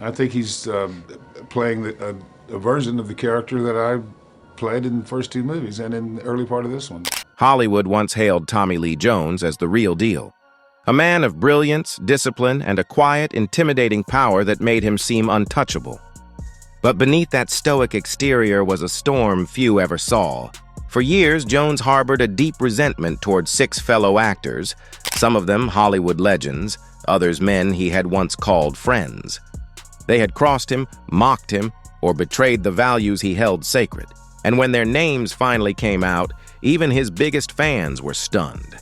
I think he's playing a version of the character that I played in the first two movies and in the early part of this one. Hollywood once hailed Tommy Lee Jones as the real deal. A man of brilliance, discipline, and a quiet, intimidating power that made him seem untouchable. But beneath that stoic exterior was a storm few ever saw. For years, Jones harbored a deep resentment toward 6 fellow actors, some of them Hollywood legends, others men he had once called friends. They had crossed him, mocked him, or betrayed the values he held sacred. And when their names finally came out, even his biggest fans were stunned.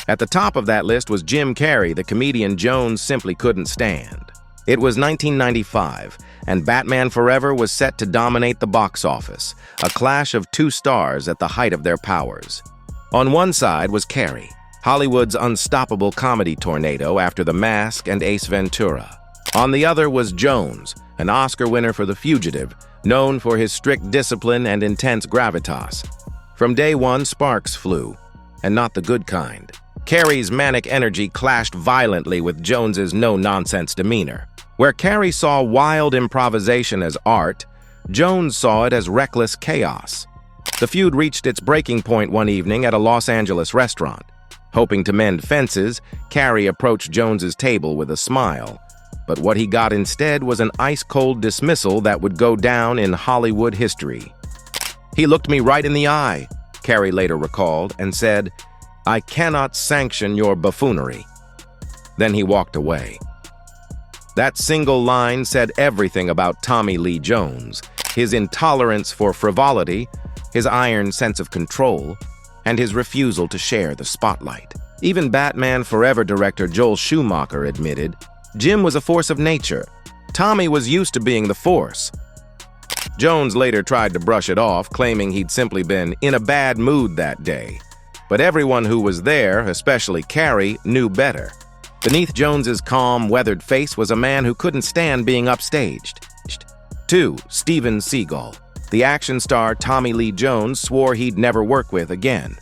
At the top of that list was Jim Carrey, the comedian Jones simply couldn't stand. It was 1995, and Batman Forever was set to dominate the box office, a clash of 2 stars at the height of their powers. On one side was Carrey, Hollywood's unstoppable comedy tornado after The Mask and Ace Ventura. On the other was Jones, an Oscar winner for The Fugitive, known for his strict discipline and intense gravitas. From day one, sparks flew, and not the good kind. Carrey's manic energy clashed violently with Jones's no-nonsense demeanor. Where Carrey saw wild improvisation as art, Jones saw it as reckless chaos. The feud reached its breaking point one evening at a Los Angeles restaurant. Hoping to mend fences, Carrey approached Jones's table with a smile. But what he got instead was an ice-cold dismissal that would go down in Hollywood history. "He looked me right in the eye," Carrey later recalled, and said, "I cannot sanction your buffoonery." Then he walked away. That single line said everything about Tommy Lee Jones, his intolerance for frivolity, his iron sense of control, and his refusal to share the spotlight. Even Batman Forever director Joel Schumacher admitted, Jim was a force of nature. Tommy was used to being the force. Jones later tried to brush it off, claiming he'd simply been in a bad mood that day. But everyone who was there, especially Carrey, knew better. Beneath Jones's calm, weathered face was a man who couldn't stand being upstaged. 2. Steven Seagal. The action star Tommy Lee Jones swore he'd never work with again.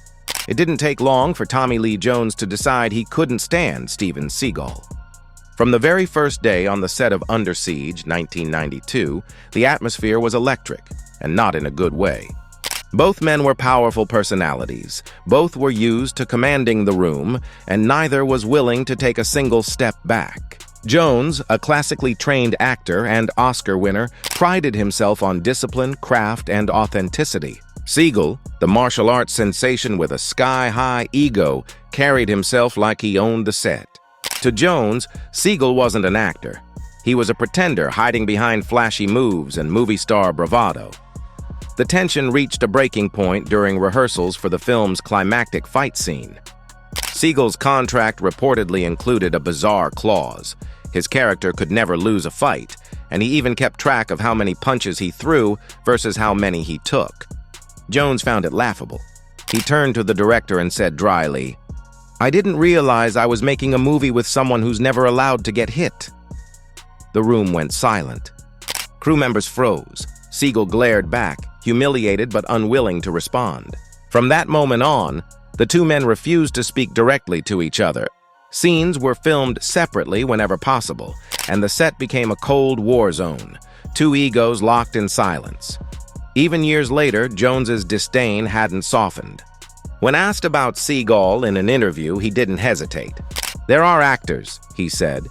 It didn't take long for Tommy Lee Jones to decide he couldn't stand Steven Seagal. From the very first day on the set of Under Siege, 1992, the atmosphere was electric, and not in a good way. Both men were powerful personalities, both were used to commanding the room, and neither was willing to take a single step back. Jones, a classically trained actor and Oscar winner, prided himself on discipline, craft, and authenticity. Seagal, the martial arts sensation with a sky-high ego, carried himself like he owned the set. To Jones, Seagal wasn't an actor. He was a pretender hiding behind flashy moves and movie star bravado. The tension reached a breaking point during rehearsals for the film's climactic fight scene. Seagal's contract reportedly included a bizarre clause. His character could never lose a fight, and he even kept track of how many punches he threw versus how many he took. Jones found it laughable. He turned to the director and said dryly, "I didn't realize I was making a movie with someone who's never allowed to get hit." The room went silent. Crew members froze. Seagal glared back, humiliated but unwilling to respond. From that moment on, the two men refused to speak directly to each other. Scenes were filmed separately whenever possible, and the set became a cold war zone, 2 egos locked in silence. Even years later, Jones's disdain hadn't softened. When asked about Seagal in an interview, he didn't hesitate. "There are actors," he said,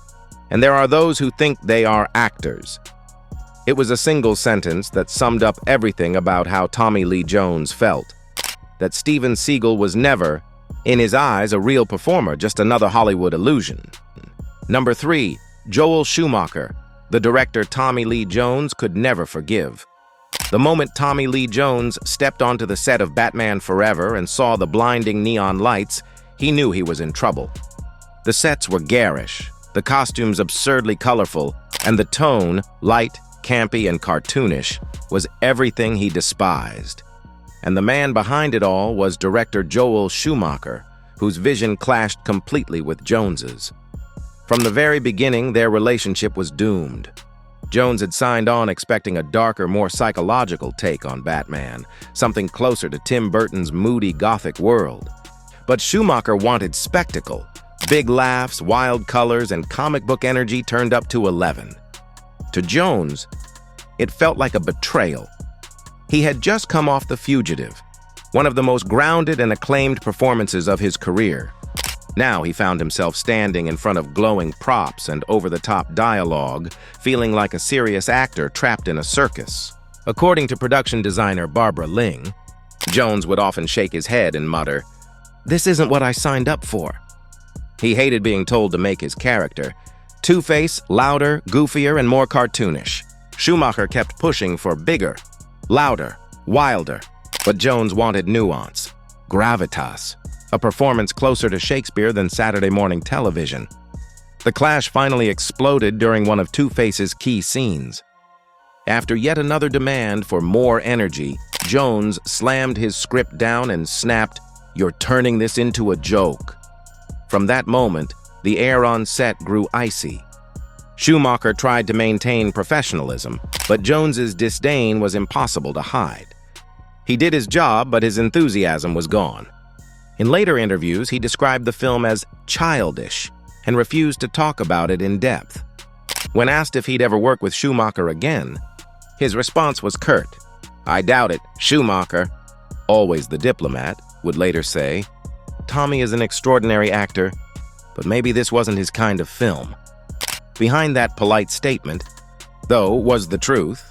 "and there are those who think they are actors." It was a single sentence that summed up everything about how Tommy Lee Jones felt. That Steven Seagal was never, in his eyes, a real performer, just another Hollywood illusion. Number 3. Joel Schumacher. The director Tommy Lee Jones could never forgive. The moment Tommy Lee Jones stepped onto the set of Batman Forever and saw the blinding neon lights, he knew he was in trouble. The sets were garish, the costumes absurdly colorful, and the tone, light, campy, and cartoonish, was everything he despised. And the man behind it all was director Joel Schumacher, whose vision clashed completely with Jones's. From the very beginning, their relationship was doomed. Jones had signed on expecting a darker, more psychological take on Batman, something closer to Tim Burton's moody Gothic world. But Schumacher wanted spectacle, big laughs, wild colors, and comic book energy turned up to 11. To Jones, it felt like a betrayal. He had just come off The Fugitive, one of the most grounded and acclaimed performances of his career. Now he found himself standing in front of glowing props and over-the-top dialogue, feeling like a serious actor trapped in a circus. According to production designer Barbara Ling, Jones would often shake his head and mutter, "This isn't what I signed up for." He hated being told to make his character Two-Face louder, goofier, and more cartoonish. Schumacher kept pushing for bigger, louder, wilder, but Jones wanted nuance, gravitas, a performance closer to Shakespeare than Saturday morning television. The clash finally exploded during one of Two-Face's key scenes. After yet another demand for more energy, Jones slammed his script down and snapped, "You're turning this into a joke." From that moment, the air on set grew icy. Schumacher tried to maintain professionalism, but Jones's disdain was impossible to hide. He did his job, but his enthusiasm was gone. In later interviews, he described the film as childish and refused to talk about it in depth. When asked if he'd ever work with Schumacher again, his response was curt. "I doubt it, Schumacher," always the diplomat, would later say, "Tommy is an extraordinary actor, but maybe this wasn't his kind of film." Behind that polite statement, though, was the truth.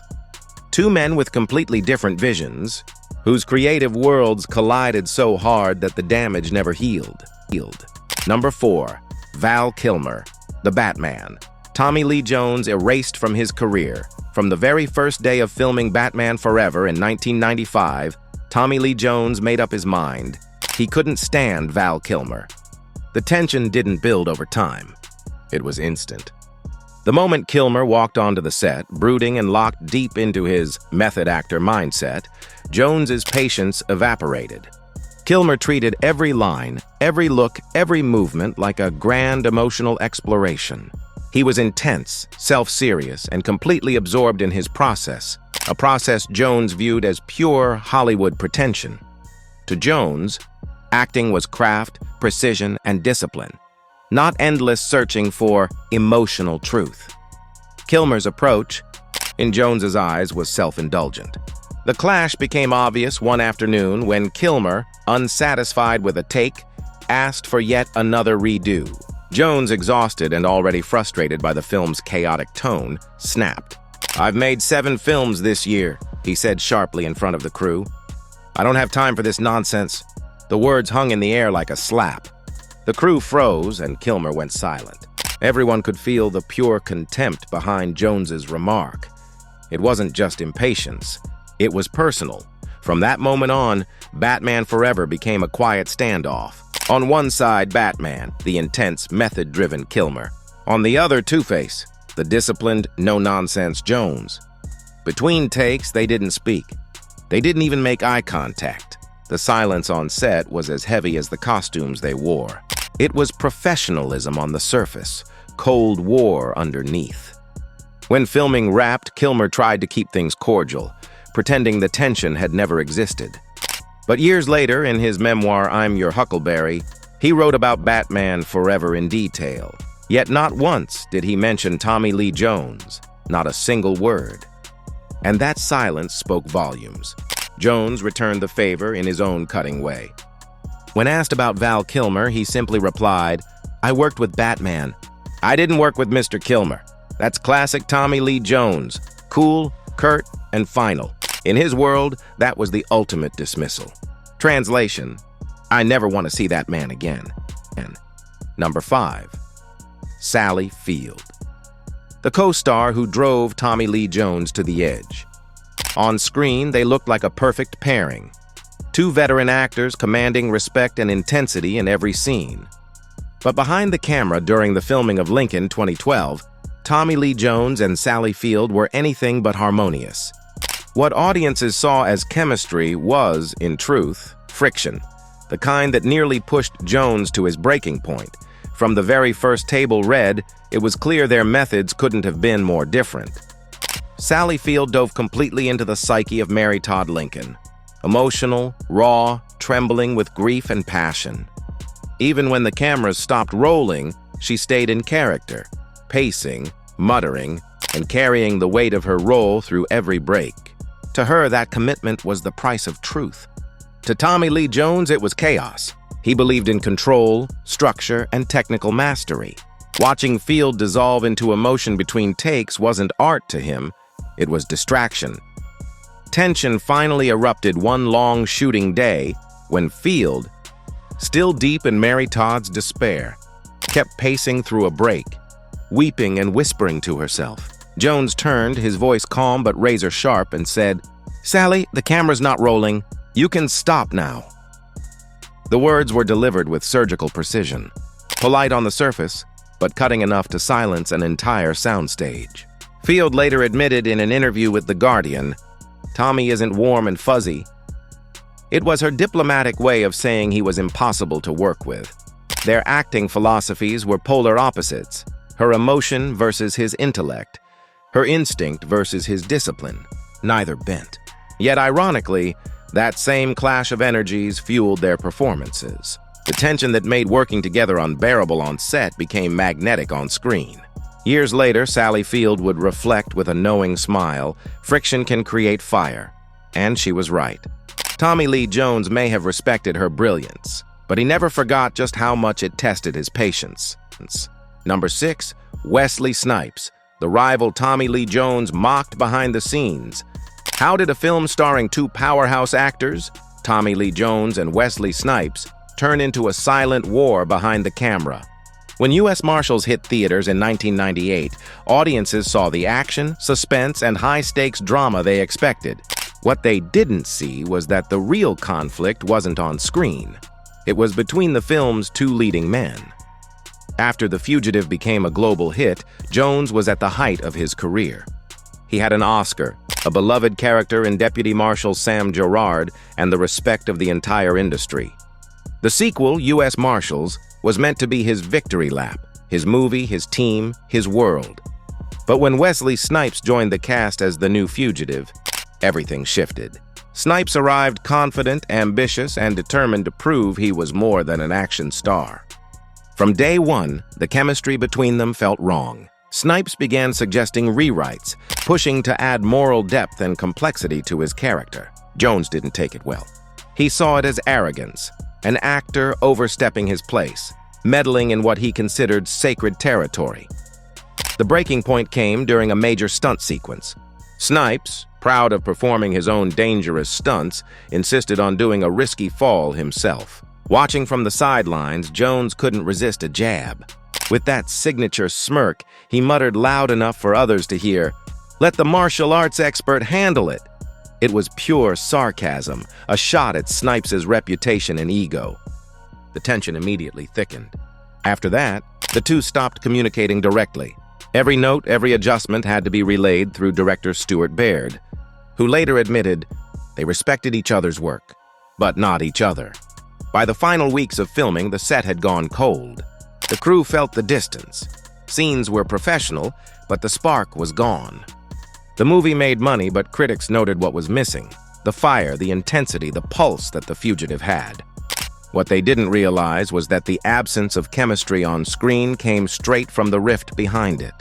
Two men with completely different visions, whose creative worlds collided so hard that the damage never healed. Number 4. Val Kilmer, the Batman. Tommy Lee Jones erased from his career. From the very first day of filming Batman Forever in 1995, Tommy Lee Jones made up his mind. He couldn't stand Val Kilmer. The tension didn't build over time. It was instant. The moment Kilmer walked onto the set, brooding and locked deep into his method actor mindset, Jones's patience evaporated. Kilmer treated every line, every look, every movement like a grand emotional exploration. He was intense, self-serious, and completely absorbed in his process, a process Jones viewed as pure Hollywood pretension. To Jones, acting was craft, precision, and discipline, not endless searching for emotional truth. Kilmer's approach, in Jones's eyes, was self-indulgent. The clash became obvious one afternoon when Kilmer, unsatisfied with a take, asked for yet another redo. Jones, exhausted and already frustrated by the film's chaotic tone, snapped. "I've made 7 films this year," he said sharply in front of the crew. "I don't have time for this nonsense." The words hung in the air like a slap. The crew froze and Kilmer went silent. Everyone could feel the pure contempt behind Jones's remark. It wasn't just impatience. It was personal. From that moment on, Batman Forever became a quiet standoff. On one side, Batman, the intense, method-driven Kilmer. On the other, Two-Face, the disciplined, no-nonsense Jones. Between takes, they didn't speak. They didn't even make eye contact. The silence on set was as heavy as the costumes they wore. It was professionalism on the surface, Cold War underneath. When filming wrapped, Kilmer tried to keep things cordial, pretending the tension had never existed. But years later, in his memoir, I'm Your Huckleberry, he wrote about Batman Forever in detail. Yet not once did he mention Tommy Lee Jones, not a single word. And that silence spoke volumes. Jones returned the favor in his own cutting way. When asked about Val Kilmer, he simply replied, "I worked with Batman. I didn't work with Mr. Kilmer. That's classic Tommy Lee Jones. Cool, curt, and final." In his world, that was the ultimate dismissal. Translation: I never want to see that man again. And number 5. Sally Field, the co-star who drove Tommy Lee Jones to the edge. On screen, they looked like a perfect pairing. 2 veteran actors commanding respect and intensity in every scene. But behind the camera during the filming of Lincoln 2012, Tommy Lee Jones and Sally Field were anything but harmonious. What audiences saw as chemistry was, in truth, friction, the kind that nearly pushed Jones to his breaking point. From the very first table read, it was clear their methods couldn't have been more different. Sally Field dove completely into the psyche of Mary Todd Lincoln. Emotional, raw, trembling with grief and passion. Even when the cameras stopped rolling, she stayed in character, pacing, muttering, and carrying the weight of her role through every break. To her, that commitment was the price of truth. To Tommy Lee Jones, it was chaos. He believed in control, structure, and technical mastery. Watching Field dissolve into emotion between takes wasn't art to him, it was distraction. Tension finally erupted one long shooting day when Field, still deep in Mary Todd's despair, kept pacing through a break, weeping and whispering to herself. Jones turned, his voice calm but razor-sharp, and said, "Sally, the camera's not rolling. You can stop now." The words were delivered with surgical precision, polite on the surface, but cutting enough to silence an entire soundstage. Field later admitted in an interview with The Guardian, "Tommy isn't warm and fuzzy." It was her diplomatic way of saying he was impossible to work with. Their acting philosophies were polar opposites, her emotion versus his intellect, her instinct versus his discipline, neither bent. Yet ironically, that same clash of energies fueled their performances. The tension that made working together unbearable on set became magnetic on screen. Years later, Sally Field would reflect with a knowing smile, "Friction can create fire." And she was right. Tommy Lee Jones may have respected her brilliance, but he never forgot just how much it tested his patience. Number 6, Wesley Snipes, the rival Tommy Lee Jones mocked behind the scenes. How did a film starring two powerhouse actors, Tommy Lee Jones and Wesley Snipes, turn into a silent war behind the camera? When U.S. Marshals hit theaters in 1998, audiences saw the action, suspense, and high-stakes drama they expected. What they didn't see was that the real conflict wasn't on screen. It was between the film's two leading men. After The Fugitive became a global hit, Jones was at the height of his career. He had an Oscar, a beloved character in Deputy Marshal Sam Gerard, and the respect of the entire industry. The sequel, U.S. Marshals, was meant to be his victory lap, his movie, his team, his world. But when Wesley Snipes joined the cast as the new fugitive, everything shifted. Snipes arrived confident, ambitious, and determined to prove he was more than an action star. From day one, the chemistry between them felt wrong. Snipes began suggesting rewrites, pushing to add moral depth and complexity to his character. Jones didn't take it well. He saw it as arrogance, an actor overstepping his place, meddling in what he considered sacred territory. The breaking point came during a major stunt sequence. Snipes, proud of performing his own dangerous stunts, insisted on doing a risky fall himself. Watching from the sidelines, Jones couldn't resist a jab. With that signature smirk, he muttered loud enough for others to hear, "Let the martial arts expert handle it." It was pure sarcasm, a shot at Snipes' reputation and ego. The tension immediately thickened. After that, the two stopped communicating directly. Every note, every adjustment had to be relayed through director Stuart Baird, who later admitted they respected each other's work, but not each other. By the final weeks of filming, the set had gone cold. The crew felt the distance. Scenes were professional, but the spark was gone. The movie made money, but critics noted what was missing: the fire, the intensity, the pulse that The Fugitive had. What they didn't realize was that the absence of chemistry on screen came straight from the rift behind it.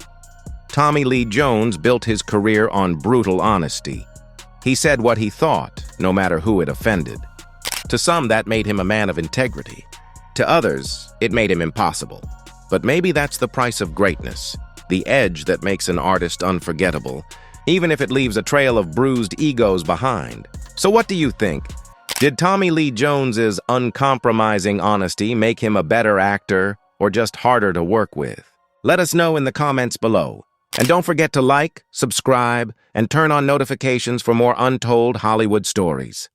Tommy Lee Jones built his career on brutal honesty. He said what he thought, no matter who it offended. To some, that made him a man of integrity. To others, it made him impossible. But maybe that's the price of greatness, the edge that makes an artist unforgettable, even if it leaves a trail of bruised egos behind. So what do you think? Did Tommy Lee Jones's uncompromising honesty make him a better actor or just harder to work with? Let us know in the comments below. And don't forget to like, subscribe, and turn on notifications for more untold Hollywood stories.